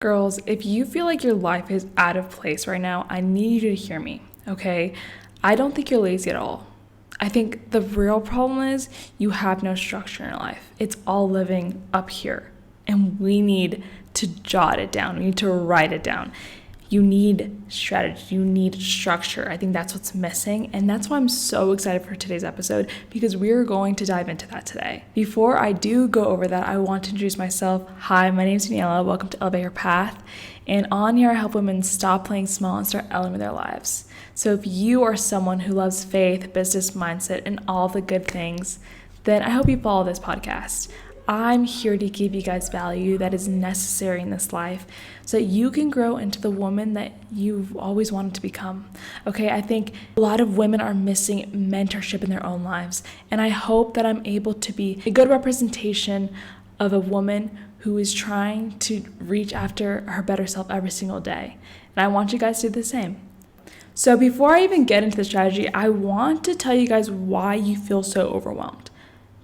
Girls, if you feel like your life is out of place right now, I need you to hear me, okay? I don't think you're lazy at all. I think the real problem is you have no structure in your life. It's all living up here. And we need to jot it down. We need to write it down. You need strategy. You need structure. I think that's what's missing. And that's why I'm so excited for today's episode, because we're going to dive into that today. Before I do go over that, I want to introduce myself. Hi, my name is Daniela. Welcome to Elevate Your Path. And on here, I help women stop playing small and start elevating their lives. So if you are someone who loves faith, business mindset, and all the good things, then I hope you follow this podcast. I'm here to give you guys value that is necessary in this life so that you can grow into the woman that you've always wanted to become. Okay, I think a lot of women are missing mentorship in their own lives, and I hope that I'm able to be a good representation of a woman who is trying to reach after her better self every single day. And I want you guys to do the same. So before I even get into the strategy, I want to tell you guys why you feel so overwhelmed.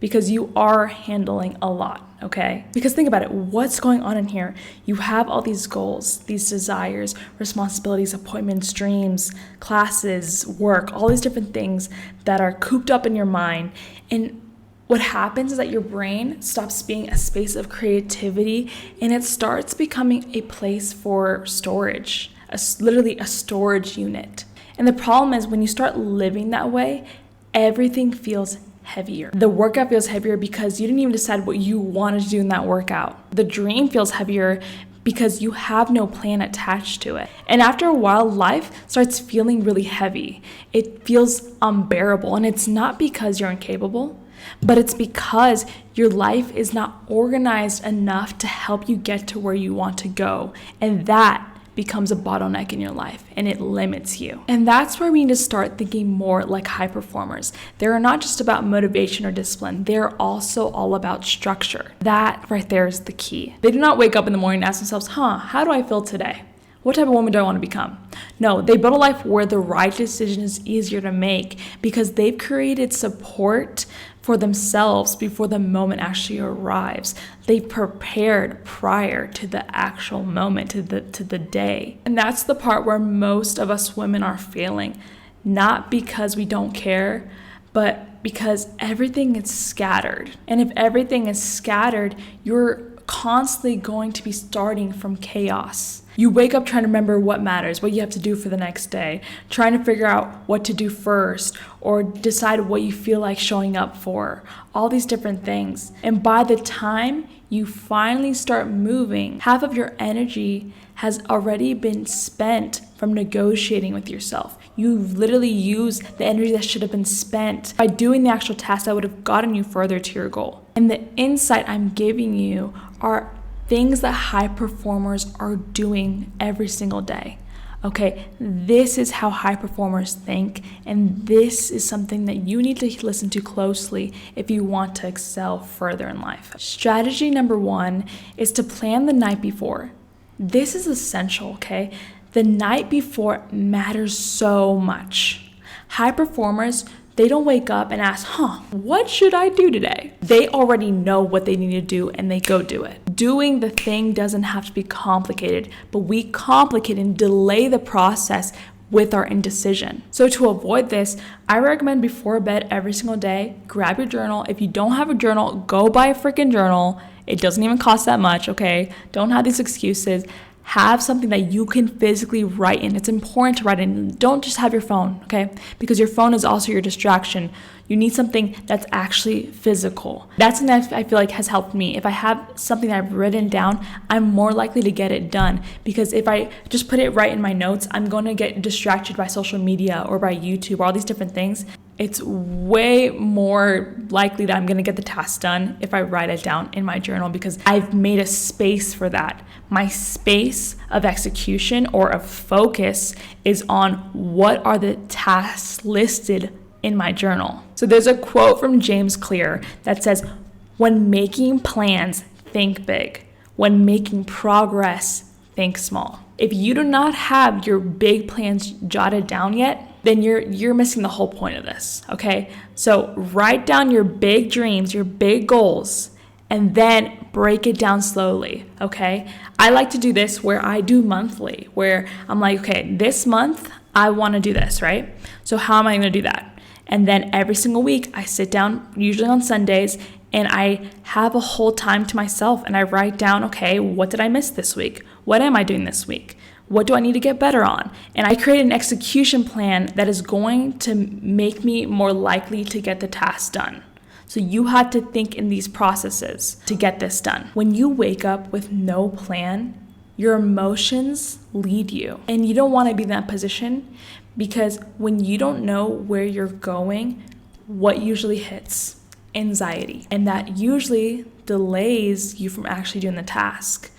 Because you are handling a lot, okay? Because think about it, what's going on in here? You have all these goals, these desires, responsibilities, appointments, dreams, classes, work, all these different things that are cooped up in your mind. And what happens is that your brain stops being a space of creativity and it starts becoming a place for storage, literally a storage unit. And the problem is when you start living that way, everything feels heavier. The workout feels heavier because you didn't even decide what you wanted to do in that workout. The dream feels heavier because you have no plan attached to it. And after a while, life starts feeling really heavy. It feels unbearable. And it's not because you're incapable, but it's because your life is not organized enough to help you get to where you want to go. And that becomes a bottleneck in your life and it limits you. And that's where we need to start thinking more like high performers. They're not just about motivation or discipline. They're also all about structure. That right there is the key. They do not wake up in the morning and ask themselves, how do I feel today? What type of woman do I want to become? No, they build a life where the right decision is easier to make because they've created support for themselves before the moment actually arrives. They've prepared prior to the actual moment, to the day. And that's the part where most of us women are failing, not because we don't care, but because everything is scattered. And if everything is scattered, you're constantly going to be starting from chaos. You wake up trying to remember what matters, what you have to do for the next day, trying to figure out what to do first, or decide what you feel like showing up for, all these different things. And by the time you finally start moving, half of your energy has already been spent from negotiating with yourself. You've literally used the energy that should have been spent by doing the actual task that would have gotten you further to your goal. And the insight I'm giving you are things that high performers are doing every single day. Okay, this is how high performers think, and this is something that you need to listen to closely if you want to excel further in life. Strategy number 1 is to plan the night before. This is essential, okay? The night before matters so much. High performers, they don't wake up and ask, what should I do today? They already know what they need to do and they go do it. Doing the thing doesn't have to be complicated, but we complicate and delay the process with our indecision. So to avoid this, I recommend before bed every single day, grab your journal. If you don't have a journal, go buy a freaking journal. It doesn't even cost that much, okay? Don't have these excuses. Have something that you can physically write in. It's important to write in. Don't just have your phone, okay? Because your phone is also your distraction. You need something that's actually physical. That's something that I feel like has helped me. If I have something that I've written down, I'm more likely to get it done. Because if I just put it right in my notes, I'm going to get distracted by social media or by YouTube or all these different things. It's way more likely that I'm going to get the task done if I write it down in my journal because I've made a space for that. My space of execution or of focus is on what are the tasks listed in my journal. So there's a quote from James Clear that says, when making plans, think big. When making progress, think small. If you do not have your big plans jotted down yet, then you're missing the whole point of this, okay? So write down your big dreams, your big goals, and then break it down slowly, okay? I like to do this where I do monthly, where I'm like, okay, this month I want to do this, right? So how am I going to do that? And then every single week I sit down, usually on Sundays, and I have a whole time to myself and I write down, okay, what did I miss this week? What am I doing this week? What do I need to get better on? And I create an execution plan that is going to make me more likely to get the task done. So you have to think in these processes to get this done. When you wake up with no plan, your emotions lead you. And you don't want to be in that position, because when you don't know where you're going, what usually hits? Anxiety. And that usually delays you from actually doing the task.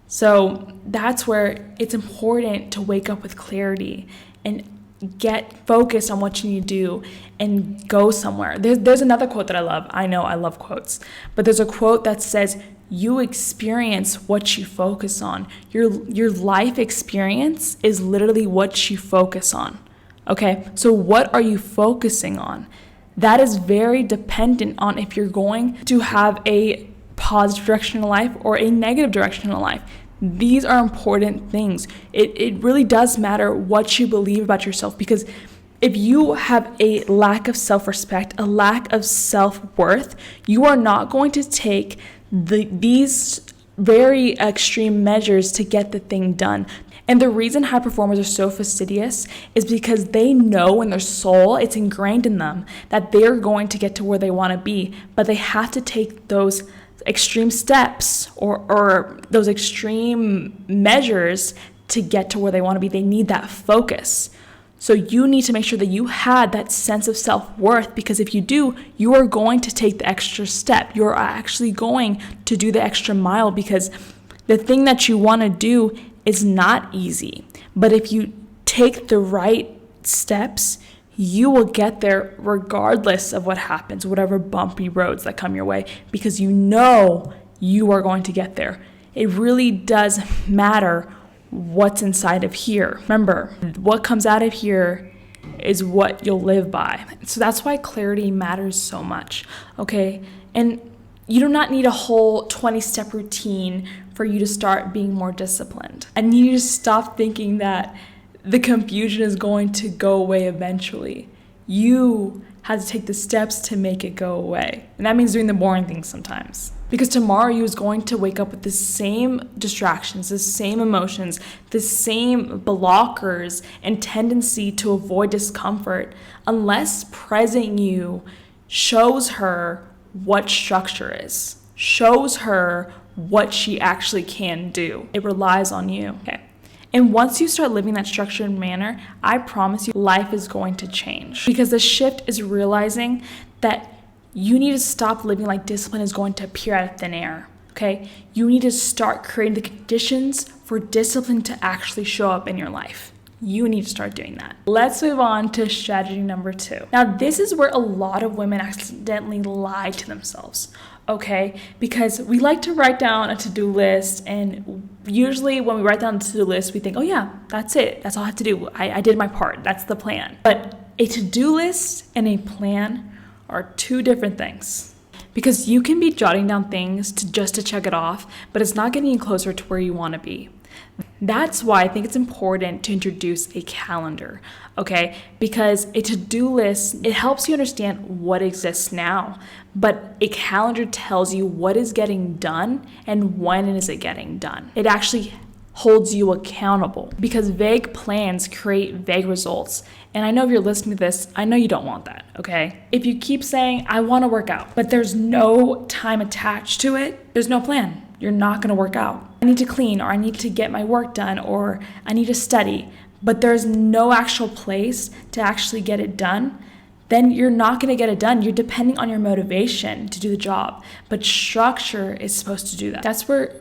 So that's where it's important to wake up with clarity and get focused on what you need to do and go somewhere. There's another quote that I love. I know I love quotes, but there's a quote that says, you experience what you focus on. Your life experience is literally what you focus on. Okay, so what are you focusing on? That is very dependent on if you're going to have a positive direction in life or a negative direction in life. These are important things. It really does matter what you believe about yourself, because if you have a lack of self-respect, a lack of self-worth, you are not going to take these very extreme measures to get the thing done. And the reason high performers are so fastidious is because they know in their soul, it's ingrained in them, that they're going to get to where they want to be, but they have to take those extreme steps or those extreme measures to get to where they want to be. They need that focus. So you need to make sure that you had that sense of self-worth, because if you do, you are going to take the extra step. You're actually going to do the extra mile, because the thing that you want to do is not easy. But if you take the right steps, you will get there regardless of what happens, whatever bumpy roads that come your way, because you know you are going to get there. It really does matter what's inside of here. Remember, what comes out of here is what you'll live by. So that's why clarity matters so much, okay? And you do not need a whole 20-step routine for you to start being more disciplined. I need you to stop thinking that the confusion is going to go away eventually. You have to take the steps to make it go away. And that means doing the boring things sometimes. Because tomorrow you is going to wake up with the same distractions, the same emotions, the same blockers and tendency to avoid discomfort, unless present you shows her what structure is, shows her what she actually can do. It relies on you. Okay. And once you start living that structured manner, I promise you, life is going to change. Because the shift is realizing that you need to stop living like discipline is going to appear out of thin air, okay? You need to start creating the conditions for discipline to actually show up in your life. You need to start doing that. Let's move on to strategy number 2. Now, this is where a lot of women accidentally lie to themselves, okay? Because we like to write down a to-do list, and usually when we write down a to-do list, we think, oh yeah, that's it. That's all I have to do. I did my part. That's the plan. But a to-do list and a plan are two different things. Because you can be jotting down things just to check it off, but it's not getting you closer to where you want to be. That's why I think it's important to introduce a calendar, okay? Because a to-do list, it helps you understand what exists now, but a calendar tells you what is getting done and when is it getting done. It actually holds you accountable, because vague plans create vague results. And I know if you're listening to this, I know you don't want that, okay? If you keep saying, I want to work out, but there's no time attached to it, there's no plan. You're not going to work out. I need to clean, or I need to get my work done, or I need to study, but there's no actual place to actually get it done, then you're not going to get it done. You're depending on your motivation to do the job. But structure is supposed to do that. That's where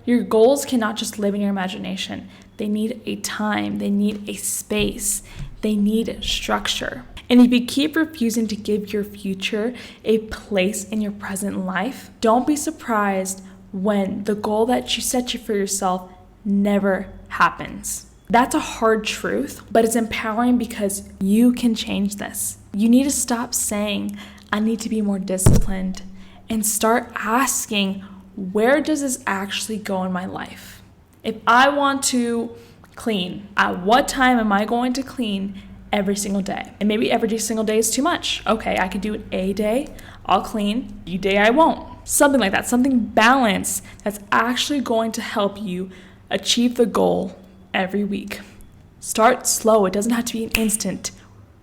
your goals cannot just live in your imagination. They need a time. They need a space. They need structure. And if you keep refusing to give your future a place in your present life, don't be surprised when the goal that you set for yourself never happens. That's a hard truth, but it's empowering because you can change this. You need to stop saying, I need to be more disciplined, and start asking, where does this actually go in my life? If I want to clean, at what time am I going to clean every single day? And maybe every single day is too much. Okay, I could do it a day, I'll clean, a day I won't. Something like that, something balanced that's actually going to help you achieve the goal every week. Start slow. It doesn't have to be an instant,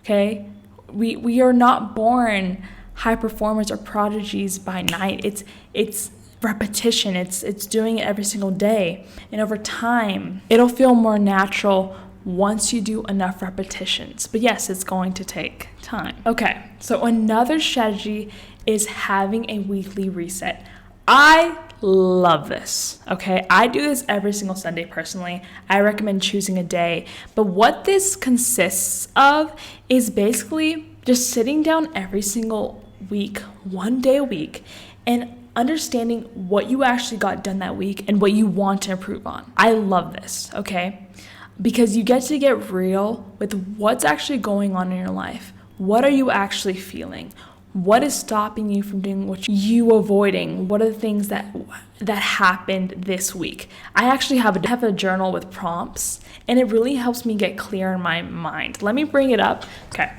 okay? We are not born high performers or prodigies by night. It's repetition. It's doing it every single day. And over time, it'll feel more natural once you do enough repetitions. But yes, it's going to take time. Okay, so another strategy is having a weekly reset. I love this, okay? I do this every single Sunday personally. I recommend choosing a day. But what this consists of is basically just sitting down every single week, one day a week, and understanding what you actually got done that week and what you want to improve on. I love this, okay? Because you get to get real with what's actually going on in your life. What are you actually feeling? What is stopping you from doing what you avoiding? What are the things that happened this week? I actually have a journal with prompts, and it really helps me get clear in my mind. Let me bring it up. Okay.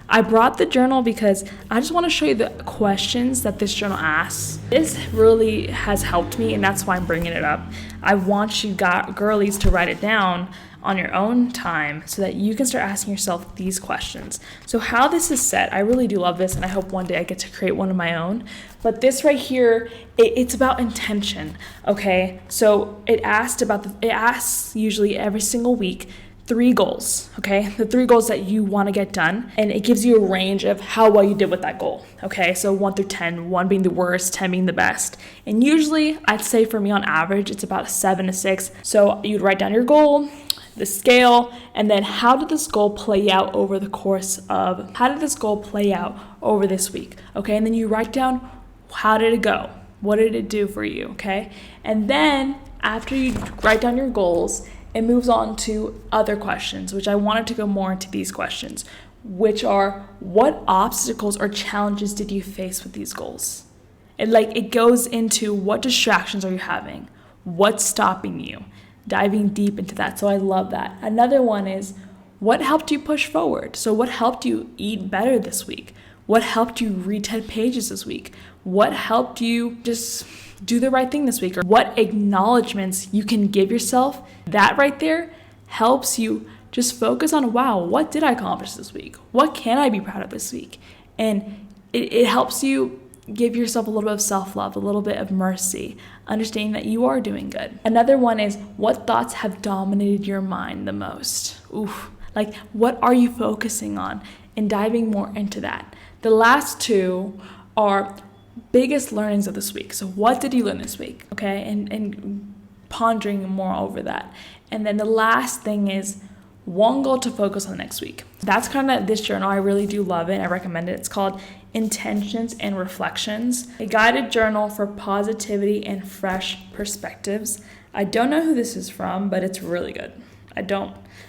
I brought the journal because I just want to show you the questions that this journal asks. This really has helped me, and that's why I'm bringing it up. I want you girlies to write it down on your own time so that you can start asking yourself these questions. So how this is set, I really do love this, and I hope one day I get to create one of my own. But this right here, it's about intention, okay? So it asks usually every single week 3 goals, okay? The 3 goals that you want to get done, and it gives you a range of how well you did with that goal, okay? So 1 through 10, 1 being the worst, 10 being the best. And usually, I'd say for me on average, it's about a 7 to 6. So you'd write down your goal, the scale, and then how did this goal play out over this week, okay? And then you write down, how did it go? What did it do for you, okay? And then after you write down your goals, it moves on to other questions, which I wanted to go more into these questions, which are, what obstacles or challenges did you face with these goals? It goes into, what distractions are you having? What's stopping you? Diving deep into that. So I love that. Another one is, what helped you push forward? So what helped you eat better this week? What helped you read 10 pages this week? What helped you just do the right thing this week? Or what acknowledgements you can give yourself? That right there helps you just focus on, wow, what did I accomplish this week? What can I be proud of this week? And it helps you give yourself a little bit of self-love, a little bit of mercy, understanding that you are doing good. Another one is, what thoughts have dominated your mind the most? Oof. What are you focusing on? And diving more into that. The last 2 are biggest learnings of this week. So what did you learn this week? Okay, and pondering more over that. And then the last thing is, one goal to focus on the next week. That's kind of this journal. I really do love it. I recommend it. It's called Intentions and Reflections, a guided journal for positivity and fresh perspectives. I don't know who this is from, but it's really good. I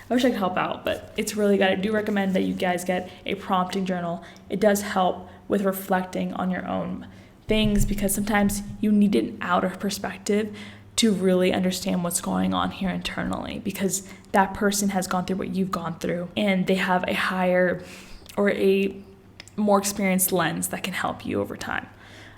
wish I could help out, but it's really good. I do recommend that you guys get a prompting journal. It does help with reflecting on your own things, because sometimes you need an outer perspective to really understand what's going on here internally, because that person has gone through what you've gone through, and they have a higher or a more experienced lens that can help you over time.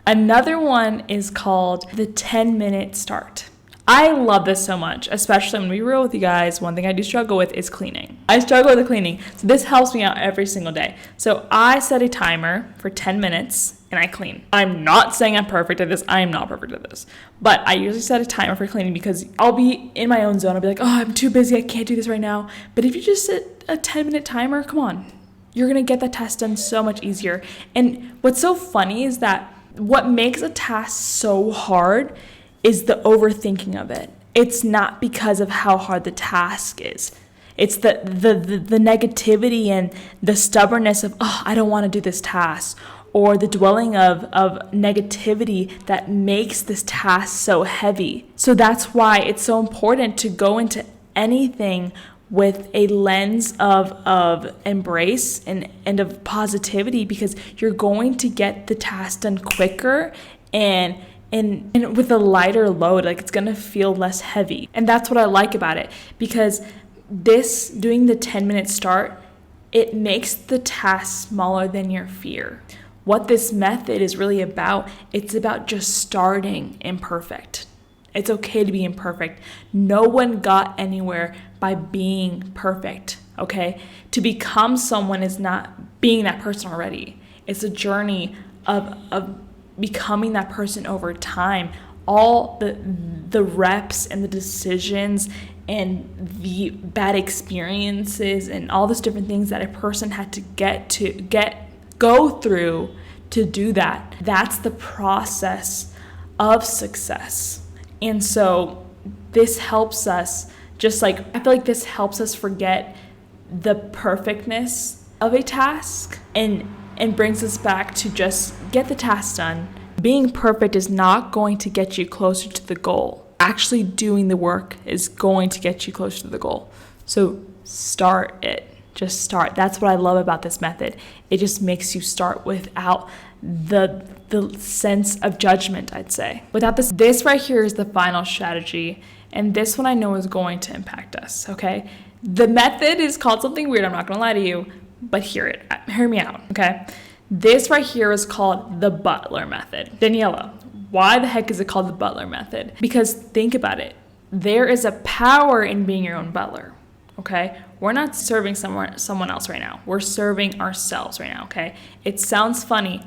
Another one is called the 10-minute start. I love this so much, especially when we real with you guys. One thing I do struggle with is cleaning. I struggle with the cleaning, so this helps me out every single day. So I set a timer for 10 minutes and I clean. I'm not saying I'm perfect at this. I am not perfect at this. But I usually set a timer for cleaning because I'll be in my own zone. I'll be like, oh, I'm too busy. I can't do this right now. But if you just set a 10-minute timer, come on. You're going to get that task done so much easier. And what's so funny is that what makes a task so hard is the overthinking of it. It's not because of how hard the task is. It's the negativity and the stubbornness of, oh, I don't want to do this task, or the dwelling of negativity that makes this task so heavy. So that's why it's so important to go into anything with a lens of embrace and of positivity, because you're going to get the task done quicker and with a lighter load, like it's gonna feel less heavy. And that's what I like about it, because this doing the 10-minute start, it makes the task smaller than your fear. What this method is really about, it's about just starting imperfect. It's okay to be imperfect. No one got anywhere by being perfect, okay? To become someone is not being that person already. It's a journey of becoming that person over time. All the reps and the decisions and the bad experiences and all those different things that a person had to go through to do that. That's the process of success. And so this helps us, just like, I feel like this helps us forget the perfectness of a task and brings us back to just get the task done. Being perfect is not going to get you closer to the goal. Actually doing the work is going to get you closer to the goal. So start it. Just start. That's what I love about this method. It just makes you start without the sense of judgment, I'd say. Without this right here is the final strategy. And this one I know is going to impact us, okay? The method is called something weird. I'm not going to lie to you, but hear me out, okay? This right here is called the Butler method. Daniela, why the heck is it called the Butler method? Because think about it. There is a power in being your own butler, okay? We're not serving someone else right now. We're serving ourselves right now, okay? It sounds funny,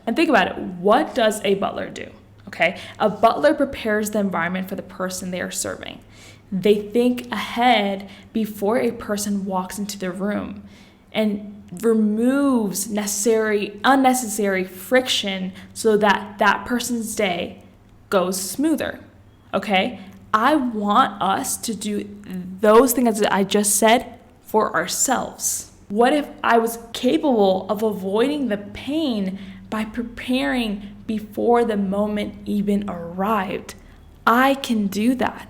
and think about it. What does a butler do, okay? A butler prepares the environment for the person they are serving. They think ahead before a person walks into the room and removes unnecessary friction so that that person's day goes smoother, okay? I want us to do those things that I just said for ourselves. What if I was capable of avoiding the pain by preparing before the moment even arrived? I can do that.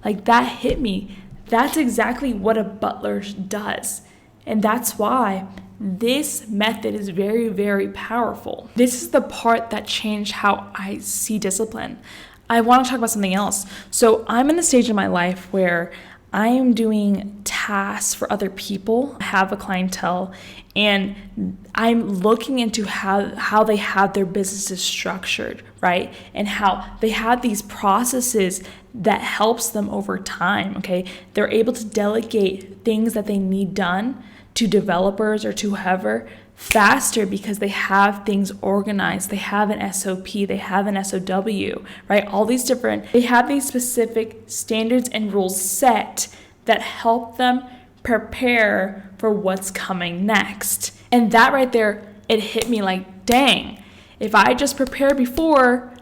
Like, that hit me. That's exactly what a butler does. And that's why this method is very, very powerful. This is the part that changed how I see discipline. I want to talk about something else. So I'm in a stage in my life where I am doing tasks for other people. I have a clientele, and I'm looking into how they have their businesses structured, right? And how they have these processes that helps them over time, okay? They're able to delegate things that they need done to developers or to whoever faster because they have things organized. They have an SOP, they have an SOW, right? All these they have these specific standards and rules set that help them prepare for what's coming next. And that right there, it hit me like, dang, if I just prepare before,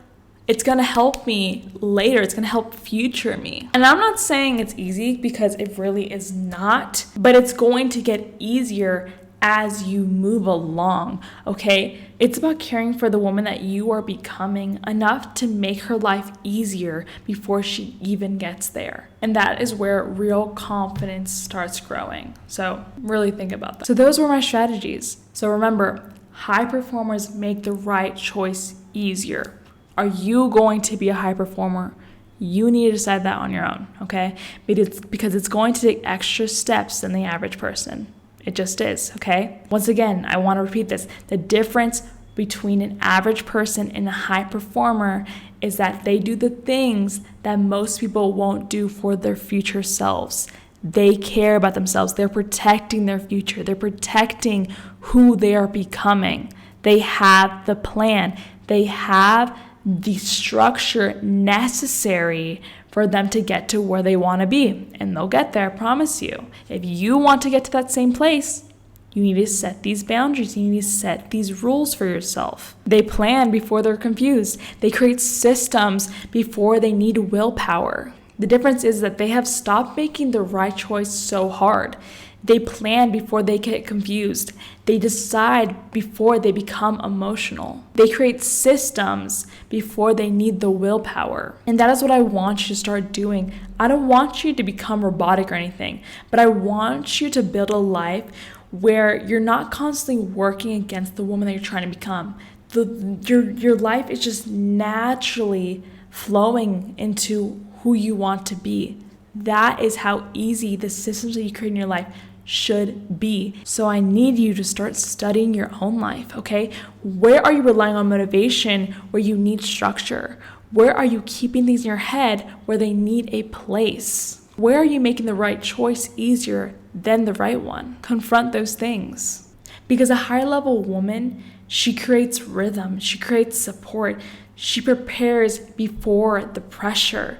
it's going to help me later. It's going to help future me. And I'm not saying it's easy, because it really is not, but it's going to get easier as you move along, okay? It's about caring for the woman that you are becoming enough to make her life easier before she even gets there. And that is where real confidence starts growing. So really think about that. So those were my strategies. So remember, high performers make the right choice easier. Are you going to be a high performer? You need to decide that on your own, okay? Because it's going to take extra steps than the average person. It just is, okay? Once again, I want to repeat this. The difference between an average person and a high performer is that they do the things that most people won't do for their future selves. They care about themselves. They're protecting their future. They're protecting who they are becoming. They have the plan. They have the structure necessary for them to get to where they want to be. And they'll get there, I promise you. If you want to get to that same place, you need to set these boundaries. You need to set these rules for yourself. They plan before they're confused. They create systems before they need willpower. The difference is that they have stopped making the right choice so hard. They plan before they get confused. They decide before they become emotional. They create systems before they need the willpower. And that is what I want you to start doing. I don't want you to become robotic or anything, but I want you to build a life where you're not constantly working against the woman that you're trying to become. Your life is just naturally flowing into who you want to be. That is how easy the systems that you create in your life should be. So I need you to start studying your own life, okay? Where are you relying on motivation where you need structure? Where are you keeping things in your head where they need a place? Where are you making the right choice easier than the right one? Confront those things. Because a higher level woman, she creates rhythm, she creates support, she prepares before the pressure.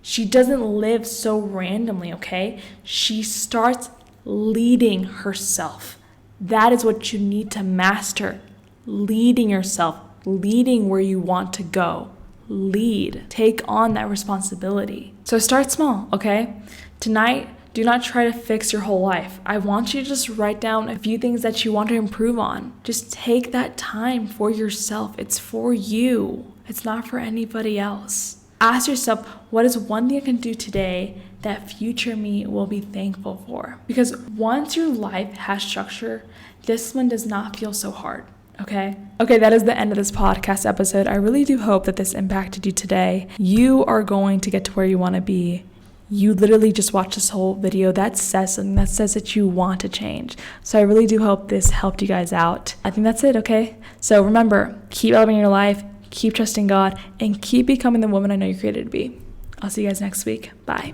She doesn't live so randomly, okay? She starts leading herself. That is what you need to master. Leading yourself, leading where you want to go. Lead. Take on that responsibility. So start small, okay? Tonight, do not try to fix your whole life. I want you to just write down a few things that you want to improve on. Just take that time for yourself. It's for you. It's not for anybody else. Ask yourself, what is one thing I can do today that future me will be thankful for? Because once your life has structure, this one does not feel so hard, okay? Okay, that is the end of this podcast episode. I really do hope that this impacted you today. You are going to get to where you want to be. You literally just watched this whole video. That says something. That says that you want to change. So I really do hope this helped you guys out. I think that's it, okay? So remember, keep elevating your life, keep trusting God, and keep becoming the woman I know you're created to be. I'll see you guys next week. Bye.